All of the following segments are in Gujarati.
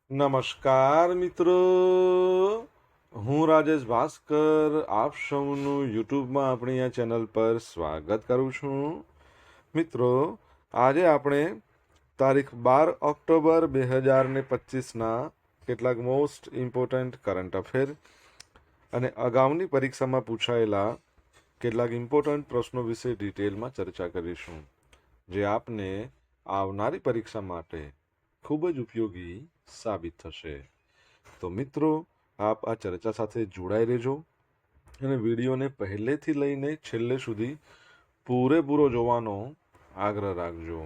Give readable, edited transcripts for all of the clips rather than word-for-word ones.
નમસ્કાર મિત્રો, હું રાજેશ ભાસ્કર આપ સૌનું યુટ્યુબમાં આપણી આ ચેનલ પર સ્વાગત કરું છું. મિત્રો, આજે આપણે તારીખ 12 ઓક્ટોબર 2025ના કેટલાક મોસ્ટ ઇમ્પોર્ટન્ટ કરંટ અફેર અને અગાઉની પરીક્ષામાં પૂછાયેલા કેટલાક ઇમ્પોર્ટન્ટ પ્રશ્નો વિશે ડિટેલમાં ચર્ચા કરીશું, જે આપને આવનારી પરીક્ષા માટે ખૂબ જ ઉપયોગી સાબિત થશે. તો મિત્રો, આપ આ ચર્ચા સાથે જોડાઈ રહેજો અને વિડીયોને પહેલેથી લઈને છેલ્લે સુધી પૂરેપૂરો જોવાનો આગ્રહ રાખજો.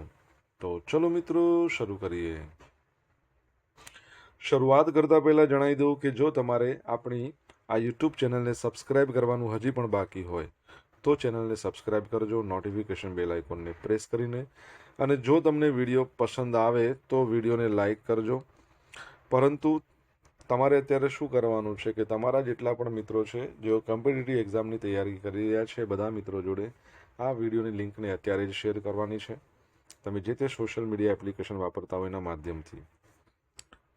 તો ચલો મિત્રો, શરૂ કરીએ. શરૂઆત કરતા પહેલા જણાવી દઉં કે જો તમારે આપણી આ યુટ્યુબ ચેનલને સબસ્ક્રાઇબ કરવાનું હજી પણ બાકી હોય તો ચેનલને સબસ્ક્રાઇબ કરજો, નોટિફિકેશન બેલ આઇકોનને પ્રેસ કરીને. અને જો તમને વિડીયો પસંદ આવે તો વિડીયોને લાઈક કરજો. પરંતુ તમારે અત્યારે શું કરવાનું છે કે તમારા જેટલા પણ મિત્રો છે જેઓ કોમ્પિટિટિવ એક્ઝામની તૈયારી કરી રહ્યા છે, બધા મિત્રો જોડે આ વિડીયોની લિંકને અત્યારે જ શેર કરવાની છે, તમે જે તે સોશિયલ મીડિયા એપ્લિકેશન વાપરતા હોય એના માધ્યમથી.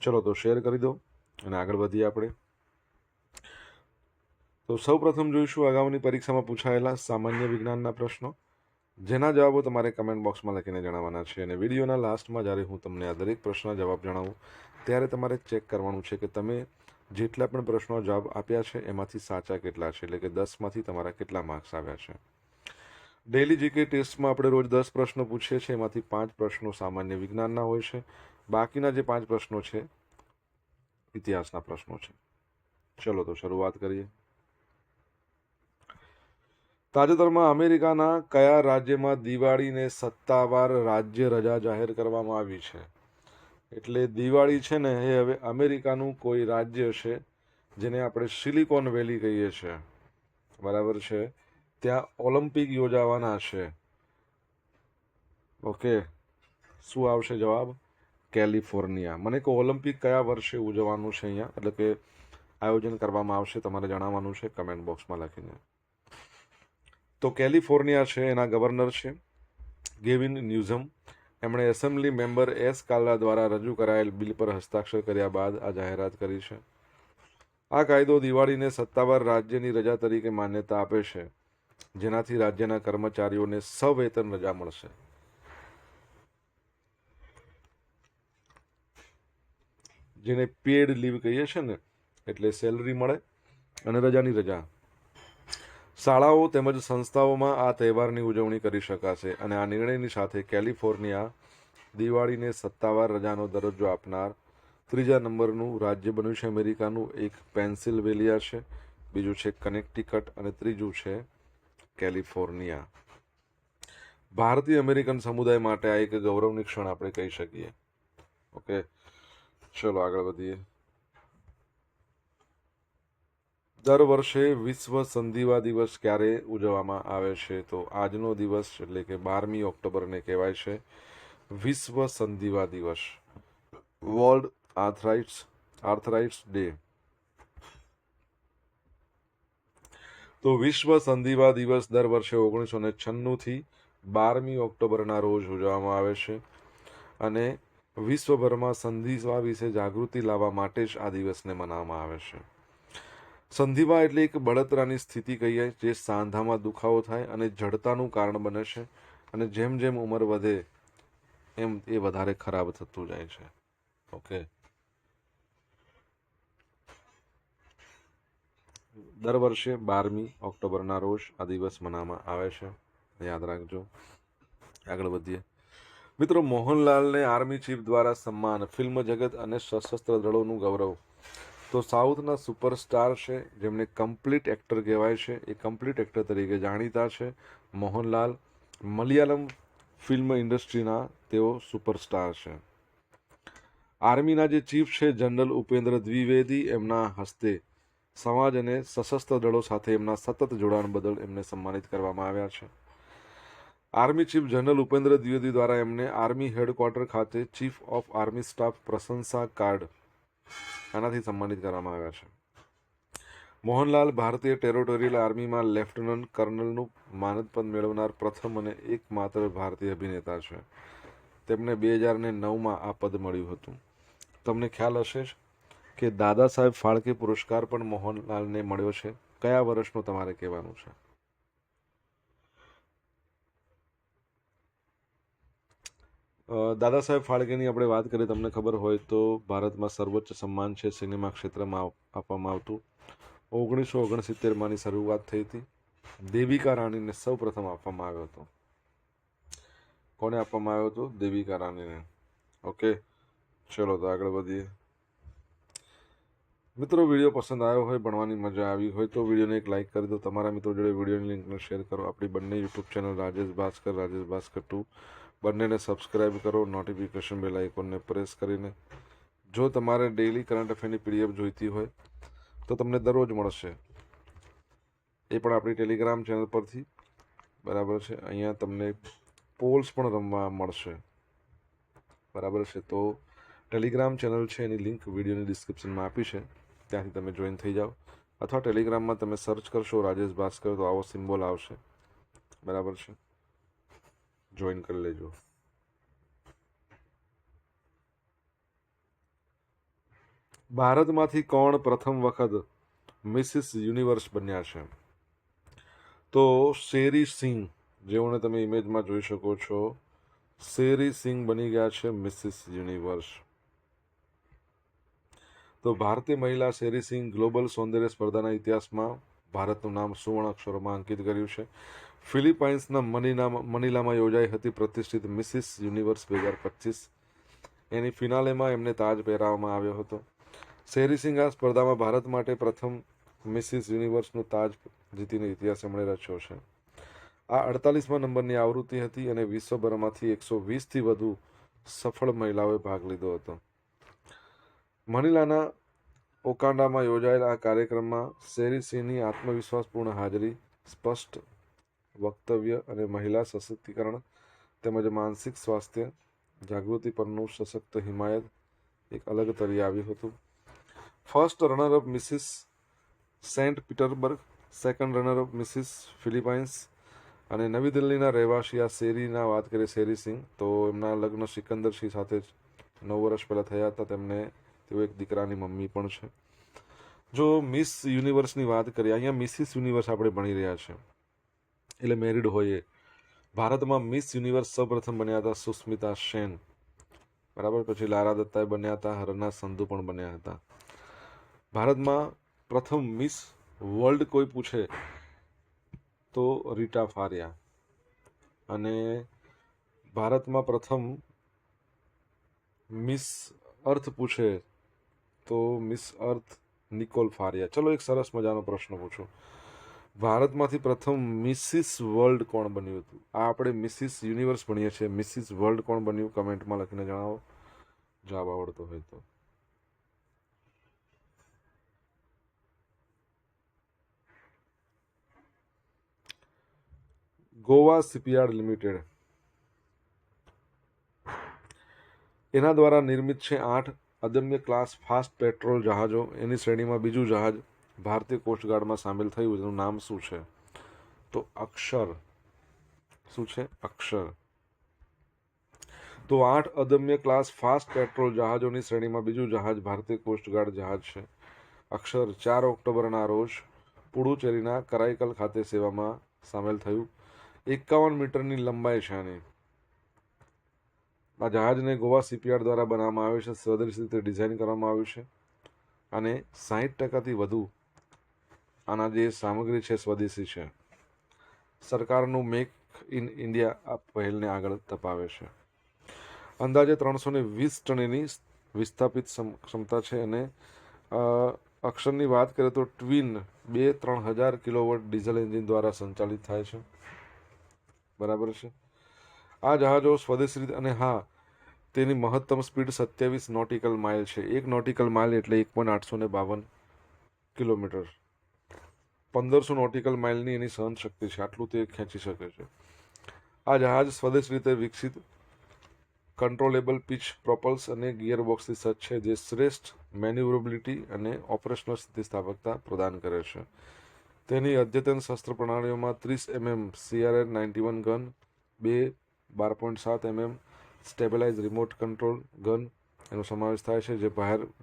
ચલો તો શેર કરી દો અને આગળ વધીએ આપણે. તો સૌ પ્રથમ જોઈશું અગાઉની પરીક્ષામાં પૂછાયેલા સામાન્ય વિજ્ઞાનના પ્રશ્નો, જેના જવાબો તમારે કમેન્ટ બોક્સમાં લખીને જણાવવાના છે. અને વિડીયોના લાસ્ટમાં જ્યારે હું તમને આ દરેક પ્રશ્નના જવાબ જણાવું ત્યારે તમારે ચેક કરવાનું છે કે તમે જેટલા પણ પ્રશ્નો જવાબ આપ્યા છે એમાંથી સાચા કેટલા છે, એટલે કે 10માંથી તમારા કેટલા માર્ક્સ આવ્યા છે. ડેઇલી જીકે ટેસ્ટમાં આપણે રોજ 10 પ્રશ્નો પૂછીએ છીએ, એમાંથી 5 પ્રશ્નો સામાન્ય વિજ્ઞાનના હોય છે, બાકીના જે 5 પ્રશ્નો છે ઇતિહાસના પ્રશ્નો છે. ચલો તો શરૂઆત કરીએ. તાજેતરમાં અમેરિકાના કયા રાજ્યમાં દિવાળીને સત્તાવાર રાજ્ય રજા જાહેર કરવામાં આવી છે? એટલે દિવાળી છે ને એ હવે અમેરિકાનું કોઈ રાજ્ય છે જેને આપણે સિલિકોન વેલી કહીએ છીએ, બરાબર છે, ત્યાં ઓલિમ્પિક યોજાવાના છે. ઓકે, શું આવશે જવાબ? કેલિફોર્નિયા. મને કહો ઓલિમ્પિક કયા વર્ષે ઉજવવાનું છે અહીંયા, એટલે કે આયોજન કરવામાં આવશે, તમારે જણાવવાનું છે કમેન્ટ બોક્સમાં લખીને. તો કેલિફોર્નિયા છે, એના ગવર્નર છે ગેવિન ન્યુઝમ. એમણે એસેમ્બલી મેમ્બર એસ કાલ્લા દ્વારા રજૂ કરાયેલ બિલ પર હસ્તાક્ષર કર્યા બાદ આ જાહેરાત કરી છે. આ કાયદો દિવાળીને સત્તાવાર રાજ્યની રજા તરીકે માન્યતા આપે છે, જેનાથી રાજ્યના કર્મચારીઓને સવેતન રજા મળશે. જેને પેડ લીવ કહીએ છીએ ને, એટલે સેલરી મળે અને રજાની રજા. શાળાઓ તેમજ સંસ્થાઓમાં આ તહેવારની ઉજવણી કરી શકાશે. અને આ નિર્ણયની સાથે કેલિફોર્નિયા દિવાળીને સત્તાવાર રજાનો દરજ્જો આપનાર ત્રીજા નંબરનું રાજ્ય બન્યું છે અમેરિકાનું. એક પેન્સિલ્વેનિયા છે, બીજું છે કનેક્ટિકટ અને ત્રીજું છે કેલિફોર્નિયા. ભારતીય અમેરિકન સમુદાય માટે આ એક ગૌરવની ક્ષણ આપણે કહી શકીએ. ઓકે, ચલો આગળ વધીએ. દર વર્ષે વિશ્વ સંધિવા દિવસ ક્યારે ઉજવવામાં આવે છે? તો આજનો દિવસ એટલે કે 12મી ઓક્ટોબરને કહેવાય છે વિશ્વ સંધિવા દિવસ, વર્લ્ડ આર્થરાઇટ્સ ડે. તો વિશ્વ સંધિવા દિવસ દર વર્ષે 1996થી 12મી ઓક્ટોબરના રોજ ઉજવવામાં આવે છે. અને વિશ્વભરમાં સંધિવા વિશે જાગૃતિ લાવવા માટે જ આ દિવસને મનાવવામાં આવે છે. સંધિવા એટલે એક બળતરાની સ્થિતિ કહીએ, જે સાંધામાં દુખાવો થાય અને જડતાનું કારણ બને છે. અને જેમ જેમ ઉંમર વધે એમ એ વધારે ખરાબ થતું જાય છે. ઓકે, દર વર્ષે 12મી ઓક્ટોબરના રોજ આ દિવસ મનાવવામાં આવે છે, યાદ રાખજો. આગળ વધીએ મિત્રો. મોહનલાલને આર્મી ચીફ દ્વારા સન્માન, ફિલ્મ જગત અને સશસ્ત્ર દળોનું ગૌરવ. તો સાઉથના સુપરસ્ટાર છે, જેમને કમ્પ્લીટ એક્ટર કહેવાય છે, એ કમ્પ્લીટ એક્ટર તરીકે જાણીતા છે મોહનલાલ. મલયાલમ ફિલ્મ ઇન્ડસ્ટ્રીના તેઓ સુપરસ્ટાર છે. આર્મીના જે ચીફ છે જનરલ ઉપેન્દ્ર દ્વિવેદી, એમના હસ્તે સમાજ અને સશસ્ત્ર દળો સાથે એમના સતત જોડાણ બદલ એમને સન્માનિત કરવામાં આવ્યા છે. Army chief general Upendra Dwivedi દ્વારા એમને આર્મી હેડક્વાર્ટર ખાતે ચીફ ઓફ આર્મી સ્ટાફ પ્રશંસા કાર્ડ આનાથી સન્માનિત કરવામાં આવ્યા છે. મોહનલાલ ભારતીય ટેરિટોરિયલ આર્મીમાં લેફ્ટનન્ટ કર્નલનું માનદપદ મેળવનાર પ્રથમ અને એકમાત્ર ભારતીય અભિનેતા છે. તેમને 2009માં આ પદ મળ્યું હતું. તમને ખ્યાલ હશે જ કે દાદા સાહેબ ફાળકે પુરસ્કાર પણ મોહનલાલને મળ્યો છે. કયા વર્ષનું તમારે કહેવાનું છે? દાદા સાહેબ ફાળકેની આપણે વાત કરીએ, તમને ખબર હોય તો ભારતમાં સર્વોચ્ચ સન્માન છે સિનેમા ક્ષેત્રમાં આપવામાં આવતું. 1969 શરૂઆત થઈ હતી. દેવિકા રાણીને સૌ પ્રથમ આપવામાં આવ્યો હતો. કોને આપવામાં આવ્યો હતો? દેવિકા રાણીને. ઓકે, ચલો તો આગળ વધીએ. મિત્રો, વિડીયો પસંદ આવ્યો હોય, ભણવાની મજા આવી હોય તો વિડીયોને એક લાઇક કરી દો. તમારા મિત્રો જોડે વિડીયોની લિંકને શેર કરો. આપણી બંને યુટ્યુબ ચેનલ રાજેશ ભાસ્કર 2 બંનેને સબસ્ક્રાઇબ કરો, નોટિફિકેશન બેલ આઇકોનને પ્રેસ કરીને. જો તમારે ડેઇલી કરંટ અફેરની પીડીએફ જોઈતી હોય તો તમને દરરોજ મળશે, એ પણ આપણી ટેલિગ્રામ ચેનલ પરથી. બરાબર છે. અહીંયા તમને પોલ્સ પણ રમવા મળશે. બરાબર છે. તો ટેલિગ્રામ ચેનલ છે, એની લિંક વિડીયોની ડિસ્ક્રિપ્શનમાં આપી છે, ત્યાંથી તમે જોઈન થઈ જાઓ. અથવા ટેલિગ્રામમાં તમે સર્ચ કરશો રાજેશ ભાસ્કર તો આવો સિમ્બોલ આવશે. બરાબર છે, જોઈન કરી લેજો. ભારતમાંથી કોણ પ્રથમ વખત મિસિસ યુનિવર્સ બન્યા છે? તો શેરી સિંહ, જેઓને તમે ઇમેજમાં જોઈ શકો છો, શેરી સિંહ બની ગયા છે મિસિસ યુનિવર્સ. તો ભારતીય મહિલા શેરી સિંહ ગ્લોબલ સૌંદર્ય સ્પર્ધાના ઇતિહાસમાં ભારતનું નામ સુવર્ણ અક્ષરોમાં અંકિત કર્યું છે. ફિલિપાઇન્સના મનીલામાં યોજાઈ હતી પ્રતિષ્ઠિત મિસિસ યુનિવર્સ 2025. એની ફિનાલેમાં એમને તાજ પહેરાવવામાં આવ્યો હતો. શેરી સિંહ આ સ્પર્ધામાં ભારત માટે પ્રથમ મિસિસ યુનિવર્સનો તાજ જીતીને ઇતિહાસ એમણે રચ્યો છે. આ 48મા નંબરની આવૃત્તિ હતી અને વિશ્વભરમાંથી 120થી વધુ સફળ મહિલાઓએ ભાગ લીધો હતો. મનીલાના ઓકાંડામાં યોજાયેલા આ કાર્યક્રમમાં શેરી સિંહની આત્મવિશ્વાસપૂર્ણ હાજરી, સ્પષ્ટ વક્તવ્ય અને મહિલા સશક્તિકરણ તેમજ માનસિક સ્વાસ્થ્ય જાગૃતિ પરનું સશક્ત હિમાયત એક અલગ તરી આવ્યું હતું. First runner up Mrs Saint Petersburg, second runner up Mrs Philippines. અને નવી દિલ્હીના રહેવાસી આ શેરીના વાત કરીએ, શેરી સિંહ, તો એમના લગ્ન સિકંદર સિંહ સાથે 9 વર્ષ પહેલાં થયા હતા. તેઓ એક દીકરાની મમ્મી પણ છે. જો મિસ યુનિવર્સની વાત કરીએ, અહીંયા મિસિસ યુનિવર્સ આપણે ભણી રહ્યા છે એટલે મેરિડ હોઈએ. ભારતમાં મિસ યુનિવર્સ સૌપ્રથમ બન્યા હતા સુસ્મિતા સેન. બરાબર. પછી લારા દત્તાએ બન્યા હતા, હરના સંધુ પણ બન્યા હતા. ભારતમાં પ્રથમ મિસ વર્લ્ડ કોઈ પૂછે તો રીટા ફારિયા. અને ભારતમાં પ્રથમ મિસ અર્થ પૂછે તો મિસ અર્થ નિકોલ ફારિયા. ચલો એક સરસ મજાનો પ્રશ્ન પૂછું. ભારતમાંથી પ્રથમ મિસિસ વર્લ્ડ કોણ બન્યું હતું? આ આપણે મિસિસ યુનિવર્સ ભણીએ છીએ. મિસિસ વર્લ્ડ કોણ બન્યું? કમેન્ટમાં લખીને જણાવો, જવાબ આવડતો હોય તો. ગોવા શિપયાર્ડ લિમિટેડ, એના દ્વારા નિર્મિત છે 8 અદમ્ય ક્લાસ ફાસ્ટ પેટ્રોલ જહાજો. એની શ્રેણીમાં બીજું જહાજ ભારતીય કોસ્ટગાર્ડમાં સામેલ થયું. એનું નામ શું છે? તો અક્ષર. શું છે? અક્ષર. તો 8 અદમ્ય ક્લાસ ફાસ્ટ પેટ્રોલ જહાજોની શ્રેણીમાં બીજું જહાજ ભારતીય કોસ્ટગાર્ડ જહાજ છે અક્ષર. 4 ઓક્ટોબરના રોજ પુડુચેરીના કરાઈકલ ખાતે સેવામાં સામેલ થયું. 51 મીટરની લંબાઈ છે આની. આ જહાજને ગોવા શિપયાર્ડ દ્વારા બનાવવામાં આવ્યું છે. સ્વદેશી રીતે ડિઝાઇન કરવામાં આવ્યું છે અને 60% વધુ આના જે સામગ્રી છે સ્વદેશી છે. સરકારનું મેક ઇન ઇન્ડિયા આ પહેલને આગળ ધપાવે છે. અંદાજે 320 ટન એની વિસ્થાપિત ક્ષમતા છે. અને અક્ષરની વાત કરીએ તો ટ્વિન 2-3000 કિલોવોટ ડીઝલ એન્જિન દ્વારા સંચાલિત થાય છે. બરાબર છે. આ જહાજો સ્વદેશી રીતે, અને હા, તેની મહત્તમ સ્પીડ 27 નોટિકલ માઇલ છે. 1 નોટિકલ માઇલ એટલે 1.852 કિલોમીટર. 1500 નોટિકલ માઇલની એની સહન શક્તિ છે. આટલું તે ખેંચી શકે છે. આ જહાજ સ્વદેશ રીતે વિકસિત કંટ્રોલેબલ પિચ પ્રોપલ્સ અને ગિયરબોક્સથી સજ્જ છે, જે શ્રેષ્ઠ મેન્યુવરેબિલિટી અને ઓપરેશનલ સ્થિતિસ્થાપકતા પ્રદાન કરે છે. તેની અદ્યતન શસ્ત્ર પ્રણાલીઓમાં 30 mm CRN-91 gun, 2 12.7 mm stabilise remote control gun, એનો સમાવેશ થાય છે,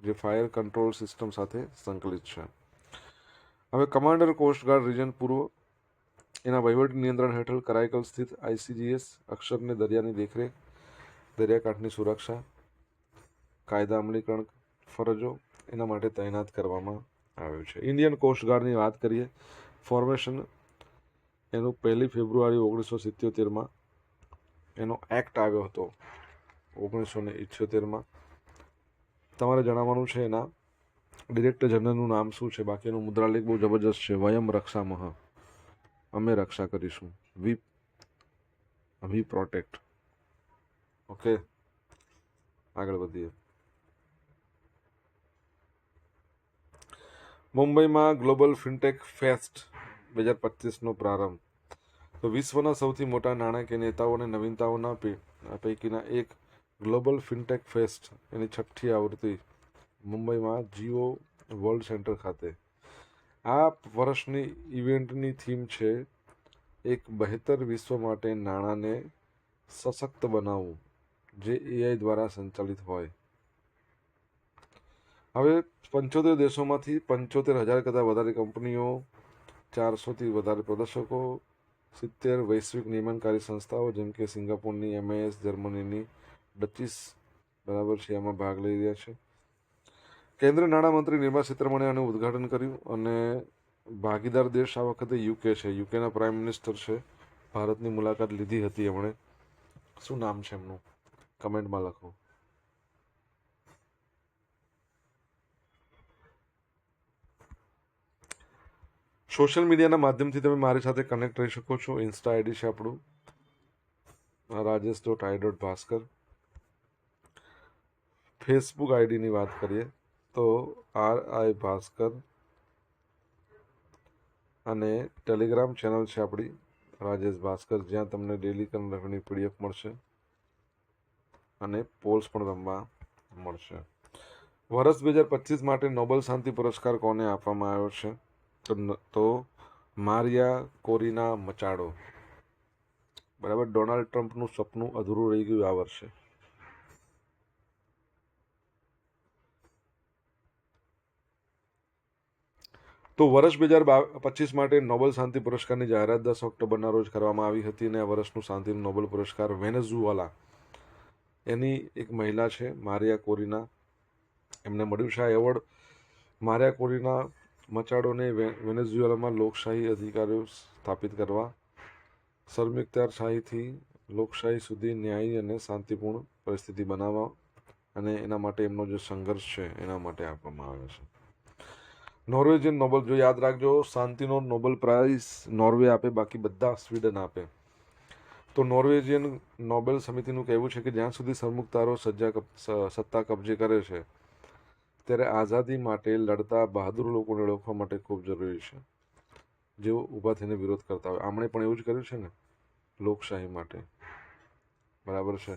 જે ફાયર કંટ્રોલ સિસ્ટમ સાથે સંકલિત છે. હવે કમાન્ડર કોસ્ટગાર્ડ રીજન પૂર્વ એના વહીવટી નિયંત્રણ હેઠળ કરાઈકલ સ્થિત ICGS અક્ષરને દરિયાની દેખરેખ, દરિયાકાંઠની સુરક્ષા, કાયદા અમલીકરણ ફરજો એના માટે તૈનાત કરવામાં આવ્યો છે. ઇન્ડિયન કોસ્ટગાર્ડની વાત કરીએ, ફોર્મેશન એનું 1 ફેબ્રુઆરી 1977 એનો એક્ટ આવ્યો હતો 1978. તમારે જણાવવાનું છે એના ડિરેક્ટર જનરલનું નામ શું છે. બાકી એનું મુદ્રાલેખ બહુ જબરજસ્ત છે. વયમ રક્ષામહ, અમે રક્ષા કરીશું, વી પ્રોટેક્ટ. ઓકે, આગળ વધીએ. મુંબઈમાં ગ્લોબલ ફિનટેક ફેસ્ટ 2025નો પ્રારંભ. તો વિશ્વના સૌથી મોટા નાણાકીય નેતાઓ અને નવીનતાઓના પૈકીના એક ગ્લોબલ ફિનટેક ફેસ્ટ એની 6ઠ્ઠી આવૃત્તિ મુંબઈમાં જીઓ વર્લ્ડ સેન્ટર ખાતે. આ વર્ષની ઇવેન્ટની થીમ છે એક બહેતર વિશ્વ માટે નાણાંને સશક્ત બનાવવું, જે AI દ્વારા સંચાલિત હોય. હવે 75 દેશોમાંથી 75,000 કરતાં વધારે કંપનીઓ, 400થી વધારે પ્રદર્શકો, 70 વૈશ્વિક નિયમનકારી સંસ્થાઓ જેમ કે સિંગાપોરની MIS, જર્મનીની ડચીસ બરાબર છે એમાં ભાગ લઈ રહ્યા છે. કેન્દ્રીય નાણામંત્રી નિર્મલા સીતારમણે આનું ઉદ્ઘાટન કર્યું અને ભાગીદાર દેશ આ વખતે UK છે. યુકેના પ્રાઇમ મિનિસ્ટર છે. ભારતની મુલાકાત લીધી હતી એમણે. શું નામ છે એમનું? કમેન્ટમાં લખો. સોશિયલ મીડિયાના માધ્યમથી તમે મારી સાથે કનેક્ટ રહી શકો છો. ઇન્સ્ટા ID છે આપણું rajesh.i.bhaskar. ફેસબુક આઈડીની વાત કરીએ તો RI ભાસ્કર, અને ટેલિગ્રામ ચેનલ છે આપણી રાજેશ ભાસ્કર, જ્યાં તમને ડેલી કરંટની PDF મળશે અને પોલ્સ પણ રમવા મળશે. વર્ષ 2025 માટે નોબેલ શાંતિ પુરસ્કાર કોને આપવામાં આવ્યો છે? તો મારિયા કોરિના મચાડો. બરાબર, ડોનાલ્ડ ટ્રમ્પનું સપનું અધૂરું રહી ગયું આ વર્ષે. તો વર્ષ 2025 માટે નોબેલ શાંતિ પુરસ્કારની જાહેરાત 10 ઓક્ટોબરના રોજ કરવામાં આવી હતી અને આ વર્ષનું શાંતિનું નોબેલ પુરસ્કાર વેનેઝુએલા એની એક મહિલા છે મારિયા કોરિના, એમને મળ્યું છે. આ એવોર્ડ મારિયા કોરિના મચાડોને વેનેઝુએલામાં લોકશાહી અધિકારો સ્થાપિત કરવા, સરમુખત્યારશાહીથી લોકશાહી સુધી ન્યાયી અને શાંતિપૂર્ણ પરિસ્થિતિ બનાવવા અને એના માટે એમનો જે સંઘર્ષ છે એના માટે આપવામાં આવે છે. નોર્વેજિયન નોબેલ, જો યાદ રાખજો, શાંતિનો નોબેલ પ્રાઇઝ નોર્વે આપે, બાકી બધા સ્વીડન આપે. તો નોર્વેજિયન નોબેલ સમિતિનું કહેવું છે કે જ્યાં સુધી સરમુખતારો સત્તા કબજે કરે છે ત્યારે આઝાદી માટે લડતા બહાદુર લોકોને ઓળખવા માટે ખૂબ જરૂરી છે, જેઓ ઊભા થઈને વિરોધ કરતા હોય. આમણે પણ એવું જ કર્યું છે ને, લોકશાહી માટે. બરાબર છે.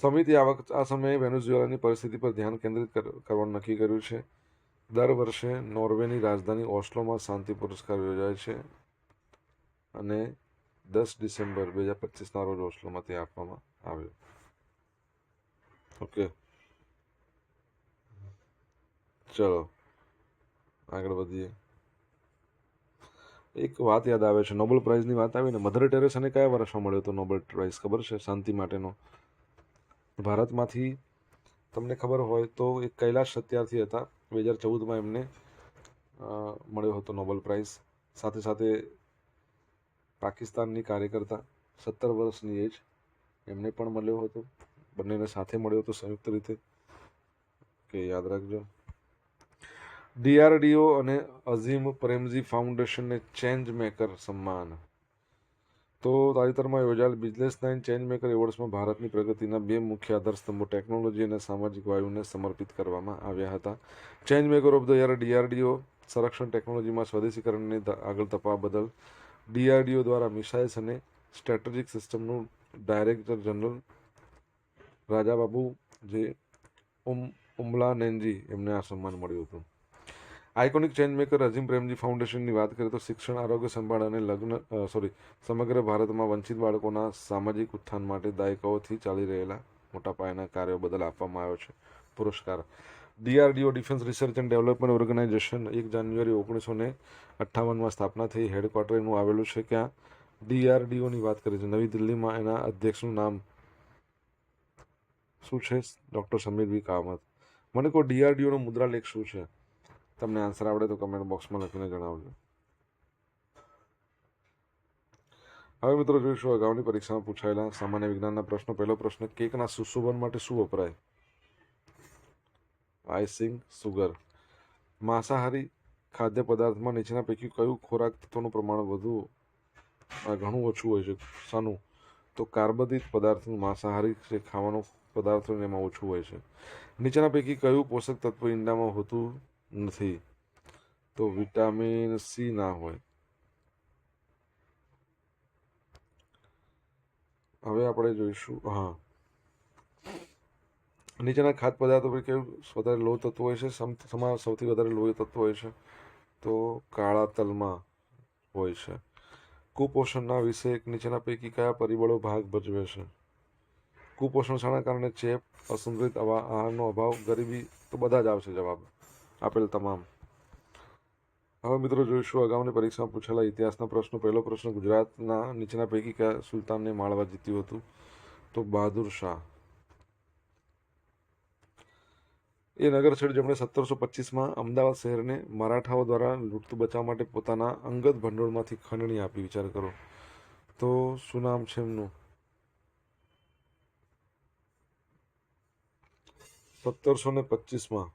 સમિતિ આ સમયે વેનેઝુએલાની પરિસ્થિતિ પર ધ્યાન કેન્દ્રિત કરવાનું નક્કી કર્યું છે. દર વર્ષે નોર્વેની રાજધાની ઓસ્લોમાં શાંતિ પુરસ્કાર યોજાય છે અને 10 ડિસેમ્બર 2025ના રોજ ઓસ્લોમાં તે આપવામાં આવ્યો. ઓકે, ચલો આગળ વધીએ. એક વાત યાદ આવે છે, નોબેલ પ્રાઇઝની વાત આવી ને, મધર ટેરેસાને કયા વર્ષમાં મળ્યો હતો નોબેલ પ્રાઇઝ ખબર છે શાંતિ માટેનો? ભારતમાંથી તમને ખબર હોય તો એક કૈલાશ સત્યાર્થી હતા. 2014માં એમને મળ્યો હતો નોબેલ પ્રાઇઝ. સાથે સાથે પાકિસ્તાનની કાર્યકર્તા 17 વર્ષની એજ, એમને પણ મળ્યો હતો. બંનેને સાથે મળ્યો હતો સંયુક્ત રીતે. કે યાદ રાખજો. DRDO અને અઝીમ પ્રેમજી ફાઉન્ડેશનને ચેન્જ મેકર સન્માન. તો તાજેતરમાં યોજાયેલ બિઝનેસ 9 ચેન્જ મેકર એવોર્ડ્સમાં ભારતની પ્રગતિના 2 મુખ્ય આધારસ્તંભો ટેકનોલોજી અને સામાજિક વાયુને સમર્પિત કરવામાં આવ્યા હતા. Change maker of the year DRDO સંરક્ષણ ટેકનોલોજીમાં સ્વદેશીકરણને આગળ ધપાવવા બદલ DRDO દ્વારા મિસાઇલ્સ અને સ્ટ્રેટેજિક સિસ્ટમનું ડાયરેક્ટર જનરલ રાજાબાબુ જે ઉમલાનેન્જી એમને આ સન્માન મળ્યું હતું. Iconic change maker Azim Premji ફાઉન્ડેશનની વાત કરીએ તો શિક્ષણ, આરોગ્ય સંભાળ અને સમગ્ર ભારતમાં વંચિત બાળકોના સામાજિક ઉત્થાન માટે દાયકાઓથી ચાલી રહેલા મોટા પાયાના કાર્યો બદલ આપવામાં આવ્યો છે પુરસ્કાર. DRDO defence research and development organisation 1 January 1958માં સ્થાપના થઈ. હેડક્વાર્ટર એનું આવેલું છે ક્યાં? DRDOની વાત કરીએ છીએ નવી દિલ્હીમાં. એના અધ્યક્ષનું નામ શું છે? ડૉક્ટર સમીર બી કામત. મને કહો DRDOનો મુદ્રાલેખ શું છે? તમને આન્સર આવડે તો કમેન્ટ બોક્સમાં લખીને જણાવજો. હવે મિત્રો જોઈશું અગાઉની પરીક્ષામાં પૂછાયેલા સામાન્ય વિજ્ઞાનના પ્રશ્નો. પહેલો પ્રશ્ન, કેકના સુશોભન માટે શું વપરાય? Icing, sugar. માંસાહારી ખાદ્ય પદાર્થમાં નીચેના પૈકી કયું ખોરાક તત્વોનું પ્રમાણ ઘણું ઓછું હોય છે? શાનું? તો કાર્બોદિત પદાર્થનું માંસાહારી જે ખાવાનું પદાર્થો એમાં ઓછું હોય છે. નીચેના પૈકી કયું પોષક તત્વ ઈંડામાં હોતું નથી? તો વિટામિન સી ના હોય. હવે આપણે જોઈશું નીચેના ખાદ્ય પદાર્થો પૈકી વધારે લોહ તત્વ હોય છે? સૌથી વધારે લોહ તત્વ હોય છે તો કાળા તલમાં હોય છે. કુપોષણના વિશે નીચેના પૈકી કયા પરિબળો ભાગ ભજવે છે? કુપોષણ શાના કારણે? ચેપ, અસંતુલિત આહારનો અભાવ, ગરીબી. તો બધા જ આવશે જવાબ આપેલ તમામ. હવે મિત્રો જોઈશું અગાઉની પરીક્ષામાં પૂછેલા ઇતિહાસના પ્રશ્નો. પહેલો પ્રશ્ન, ગુજરાતના નીચેના પૈકી કયા સુલતાનને માળવા જીત્યું હતું? તો બહાદુર શાહ. એ નગર છે જેમણે 1725માં અમદાવાદ શહેરને મરાઠાઓ દ્વારા લૂંટતું બચાવવા માટે પોતાના અંગત ભંડોળમાંથી ખંડણી આપી. વિચાર કરો તો શું નામ છે એમનું? 1725માં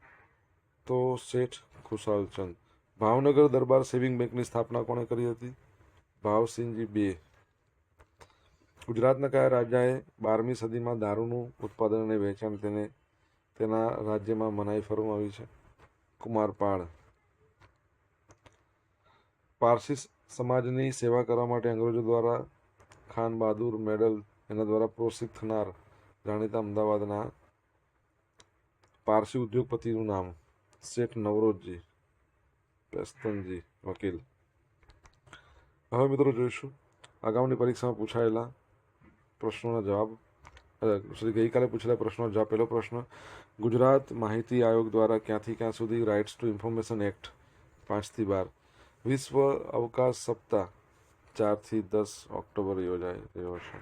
તો શેઠ ખુશાલચંદ. ભાવનગર દરબાર સેવિંગ બેંકની સ્થાપના કોણે કરી હતી? ભાવસિંહજી બે. ગુજરાતના કયા રાજાએ 12મી સદીમાં દારૂનું ઉત્પાદન અને વેચાણ તેના રાજ્યમાં મનાઈ ફરમાવી છે? કુમારપાળ. પારસી સમાજની સેવા કરવા માટે અંગ્રેજો દ્વારા ખાન બહાદુર મેડલ એના દ્વારા પ્રોત્સાહિત થનાર જાણીતા અમદાવાદના પારસી ઉદ્યોગપતિનું નામ? શેઠ નવરોજજી પેસ્તનજી વકીલ. હવે મિત્રો જોઈશું આગામી પરીક્ષામાં પૂછાયેલા પ્રશ્નોના જવાબ. ગઈકાલે પૂછેલા પ્રશ્નોનો જવાબ. પહેલો પ્રશ્ન, ગુજરાત માહિતી આયોગ દ્વારા ક્યાંથી ક્યાં સુધી રાઇટ્સ ટુ ઇન્ફોર્મેશન એક્ટ 5 થી 12 વિશ્વ અવકાશ સપ્તાહ 4 થી 10 ઓક્ટોબર યોજાઈ રહ્યો છે?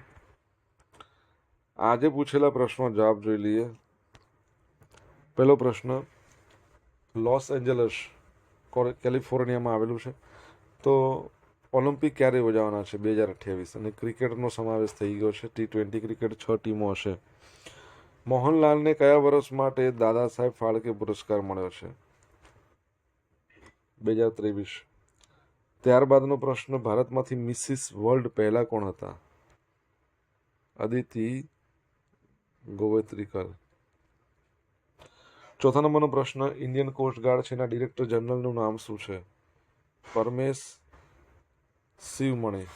આજે પૂછેલા પ્રશ્નો જવાબ જોઈ લઈએ. પહેલો પ્રશ્ન, લોસ એન્જલસ કેલિફોર્નિયામાં આવેલું છે. તો ઓલિમ્પિક ક્યારે યોજાવાના છે? 2028. અને ક્રિકેટનો સમાવેશ થઈ ગયો છે. T20 ક્રિકેટ 6 ટીમો હશે. મોહનલાલને કયા વર્ષ માટે દાદા સાહેબ ફાળકે પુરસ્કાર મળ્યો છે? 2023. ત્યારબાદનો પ્રશ્ન, ભારતમાંથી મિસિસ વર્લ્ડ પહેલા કોણ હતા? અદિતિ ગોવેત્રીકર. ચોથા નંબરનો પ્રશ્ન, ઇન્ડિયન કોસ્ટ ગાર્ડ છે એના ડિરેક્ટર જનરલનું નામ શું છે? પરમેશ શિવમણી.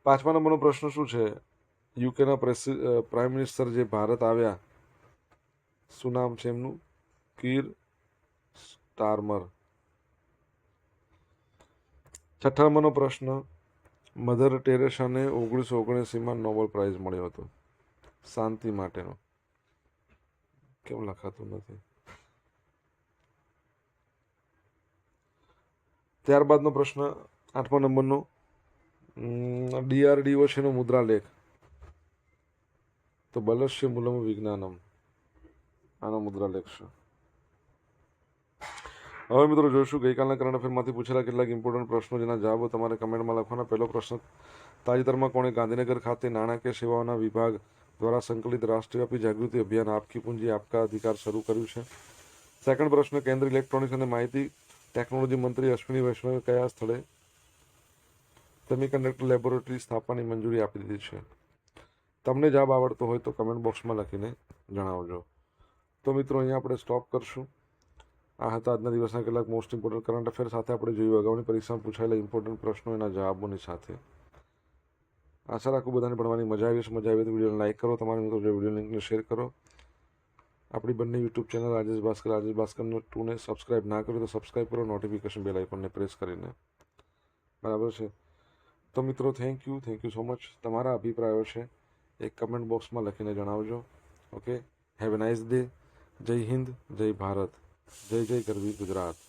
5મા નંબરનો પ્રશ્ન શું છે? યુકેના પ્રાઇમ મિનિસ્ટર જે ભારત આવ્યા, શું નામ છે એમનું? કીર સ્ટારમર. 6થા નંબરનો પ્રશ્ન, મધર ટેરેસાને 1979માં નોબેલ પ્રાઇઝ મળ્યો હતો શાંતિ માટેનો. કેમ લખાતું નથી? ત્યારબાદનો પ્રશ્ન 8મા નંબરનો, DRDO છે એનો મુદ્રાલેખ? તો બલસ્ય મૂલમ વિજ્ઞાનમ આનો મુદ્રાલેખ છે. હવે મિત્રો જોઈશું ગઈકાલના કરંટ અફેરમાંથી પૂછેલા કેટલાક ઇમ્પોર્ટન્ટ પ્રશ્નો જેના જવાબો તમારે કમેન્ટમાં લખવાના. પહેલો પ્રશ્ન, તાજેતરમાં કોણે ગાંધીનગર ખાતે નાણાકીય સેવાઓના વિભાગ દ્વારા સંકલિત રાષ્ટ્રવ્યાપી જાગૃતિ અભિયાન આપકી પૂંજી આપકા અધિકાર શરૂ કર્યું છે? સેકન્ડ પ્રશ્ન, કેન્દ્રીય ઇલેક્ટ્રોનિક્સ અને માહિતી ટેકનોલોજી મંત્રી અશ્વિની વૈષ્ણવે કયા સ્થળે સેમિકન્ડક્ટર લેબોરેટરી સ્થાપવાની મંજૂરી આપી દીધી છે? તમને જવાબ આવડતો હોય તો કમેન્ટ બોક્સમાં લખીને જણાવજો. તો મિત્રો અહીંયા આપણે સ્ટોપ કરશું. આ હતા આજના દિવસના કેટલાક મોસ્ટ ઇમ્પોર્ટન્ટ કરંટ અફેર સાથે આપણે જોયું અગાઉની પરીક્ષામાં પૂછાયેલા ઇમ્પોર્ટન્ટ પ્રશ્નો એના જવાબોની સાથે. આશા રાખું બધાને ભણવાની મજા આવી હશે. મજા આવી તો વિડીયોને લાઈક કરો, તમારા મિત્રો વિડીયો લિંકને શેર કરો. આપણી બંને યુટ્યુબ ચેનલ રાજેશ ભાસ્કરનો 2ને સબસ્ક્રાઇબ ના કર્યું તો સબસ્ક્રાઇબ કરો, નોટિફિકેશન બેલ આઇકોનને પ્રેસ કરીને, બરાબર છે. તો મિત્રો થેન્ક યુ સો મચ. તમારા અભિપ્રાયો છે એક કમેન્ટ બોક્સમાં લખીને જણાવજો. Okay, have a nice day. જય હિન્દ, જય ભારત, જય જય ગરવી ગુજરાત.